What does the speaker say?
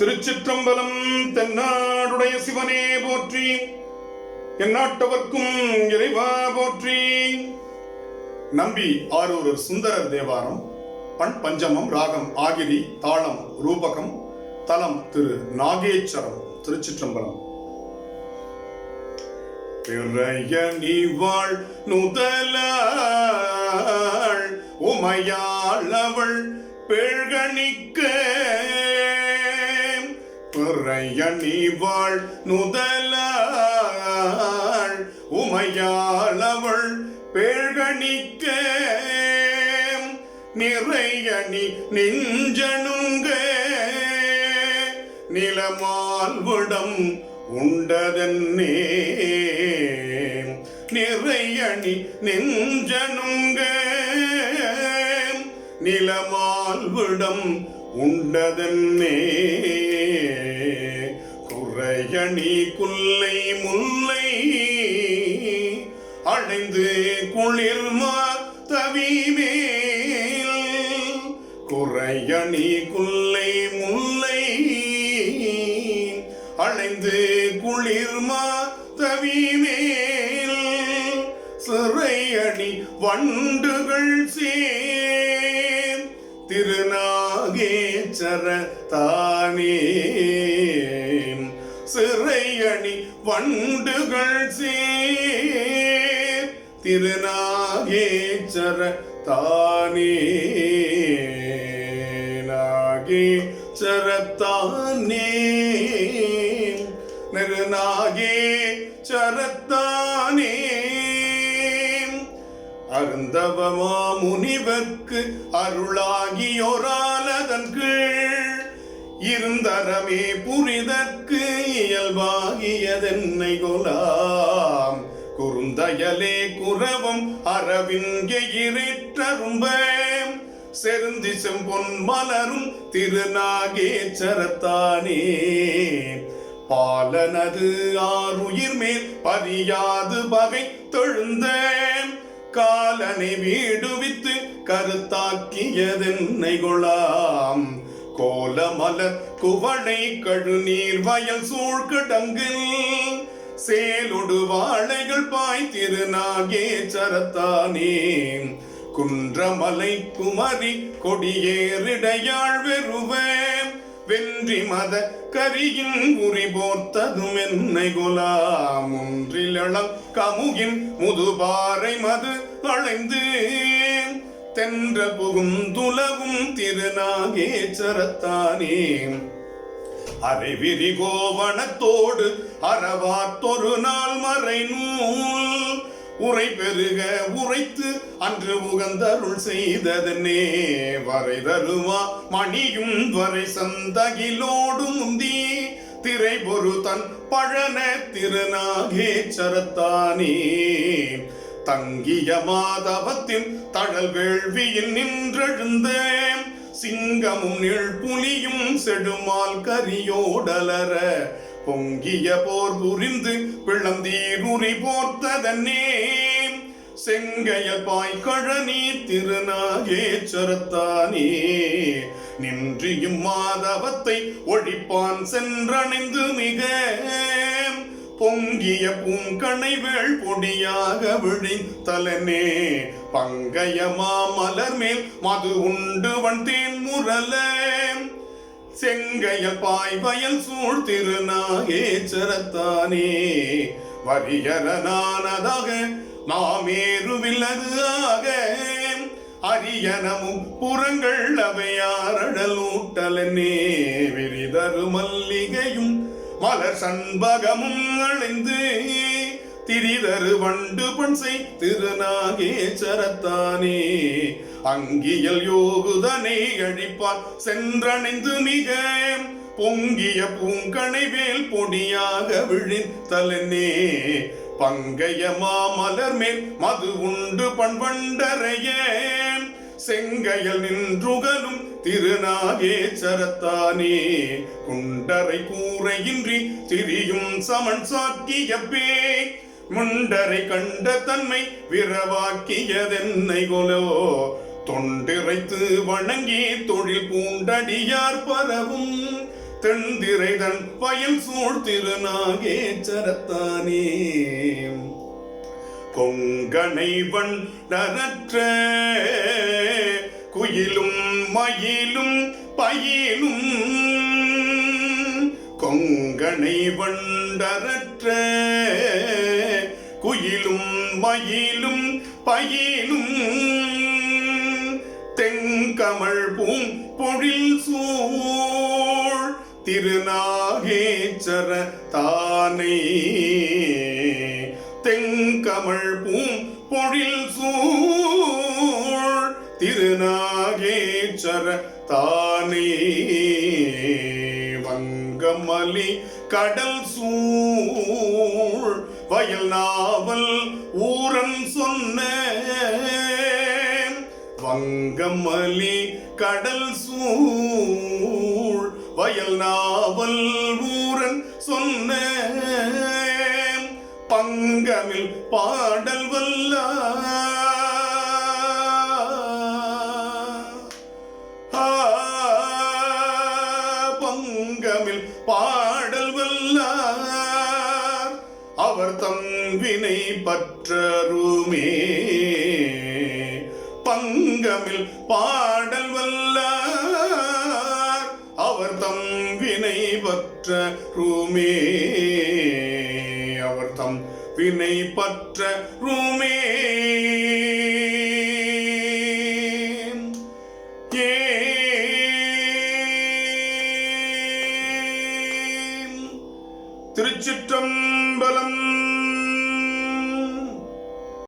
திருச்சிற்றம்பலம். தென்னாடுடைய சிவனே போற்றி, எந்நாட்டவர்க்கும் இறைவா போற்றி. நம்பி ஆரூரர் சுந்தரர் தேவாரம். பண் பஞ்சமம், ராகம் ஆகிரி, தாளம் ரூபகம், தலம் திரு நாகேச்சரம். திருச்சிற்றம்பலம். பிறையணிவாள் நுதலாள் உமையாளவள் பேழ்கணிக்க, பிறையணிவாள் நுதலாள் உமையாளவள் பேழ்கணிக்க, நிறையணி நெஞ்சனுங்க நிலமால்விடம் உண்டதன்னே, நிறையணி நெஞ்சனுங்க நிலமால்விடம் உண்டதன்னே, குறையணி குல்லை முல்லை அடைந்து குளிர்மா தவிமேல், குறையணி குல்லை முல்லை அடைந்து குளிர்மா தவிமேல், சிறையணி வண்டுகள் சேர் திருநாகேச்சர தானே, சிறையணி வண்டுகள் சேர் திருநாகேச்சர தானே, நாகேச்சரத்தானே நெருநாகேச்சரத்தானே, அருந்தவமா முனிவர்க்கு அருளாகியோராலதன் கீழ் இருந்தரமே புரிதற்கு இயல்பாகியதென்னை கொலாம், குறுந்தயலே குரவம் அரவிங்கெயிற்றரும்ப செருந்தி செம்பொன் மலரும் திருநாகேச்சரத்தானே, பாலனது ஆறுயிர் மேல் பரியாது பகை தொழுந்த காலனை வீடுவித்து கருத்தாக்கியதென்னை கொலாம், கோலமலர் குவளை கழுநீர் வயல் சூழ்கிடங்கில் சேலொடு வாழைகள் பாய் திருநாகேச்சரத்தானே, குன்றமலை குமரி கொடியேறிடையாள் வெறுவ வென்றி மத கரியின் உரி போர்த்ததும் என்னை கொலாம், ஒன்றிலளம் கமுகின் முதுபாறை மது அழைந்து தென்ற புகும் துலவும் திருநாகேச்சரத்தானே, அரைவிரி கோவணத்தோடு அறவாத்தொரு நாள் மறை நூல் உரை பெருக உரைத்து அன்று உகந்தருள் செய்ததனே, வரை தருவா மணியும் வரை சந்தகிலோடு முந்தி திரை பொரு தன் பழன திருநாகேச்சரத்தானே, தங்கிய மாதவத்தின் தழல் வேள்வியில் நின்றெழுந்த சிங்கமும் நீழ்புலியும் செடுமால் கரியோடலர பொங்கிய போர் புரிந்து பிளந்தீருரி போர்த்ததன்னே, செங்கைய பாய்கழனி திருநாகேச்சரத்தானே, நின்றியும் மாதவத்தை ஒழிப்பான் சென்றணைந்து மிக பொங்கிய பூங்கணை வேள் பொடியாக விழித்தலனே, பங்கைய மாமலர் மேல் மது உண்டு வந்தேன் முரல செங்கைய பாய் வயல் சூழ் திருநாகேச்சரத்தானே, வரியரனானதாக மாமேருவில்லது ஆக அரியனமும் புறங்கள் அவையாரடலூட்டலனே, விரிதரு மல்லிகையும் மலர் சண்பகமும் அழைந்து திரிதரு வண்டு பண்சை திருநாகேச்சரத்தானே, அங்கியல் யோகுதனை அழிப்பார் சென்றணைந்து மிக பொங்கிய பூங்கணை வேல் பொடியாக விழித்தலனே, பங்கைய மாமலர் மேல் மது உண்டு பண்பண்டரைய செங்கையல் நின்றுகலும் திருநாகேச்சரத்தானே, குண்டரை கூரையின்றி திரியும் சமன் சாக்கிய பே முண்டரை கண்ட தன்மை விரவாக்கியதென்னை கொலோ, தொண்டிரைத்து வணங்கி தொழில் பூண்டடியார் பரவும் தென்திரைதன் வயல் சூழ் திருநாகேச்சரத்தானே கொங்கனை வண்டரற்ற குயிலும் மயிலும் பயிலும் கொங்கனை வண்டரற்ற குயிலும் மயிலும் பயிலும் தெங்கமழ் பூம்பொழில் சூழ் திருநாகேச்சர தானே தெங்கமழ் பூம்பொழில் சூழ் திருநாகேச்சர தானே வங்கமலி கடல் சூழ் வயல் நாவல் ஊரன் சொன்ன வங்கமலி கடல் சூழ் வயல் நாவல் ஊரன் சொன்ன பங்கமில் பாடல் வல்ல பங்கமில் பாடல் வல்ல அவர் தம் வினை பற்றருமே பங்கமில் பாடல் வல்லார் அவர் தம் வினை பற்றருமே அவர் தம் வினை பற்றருமே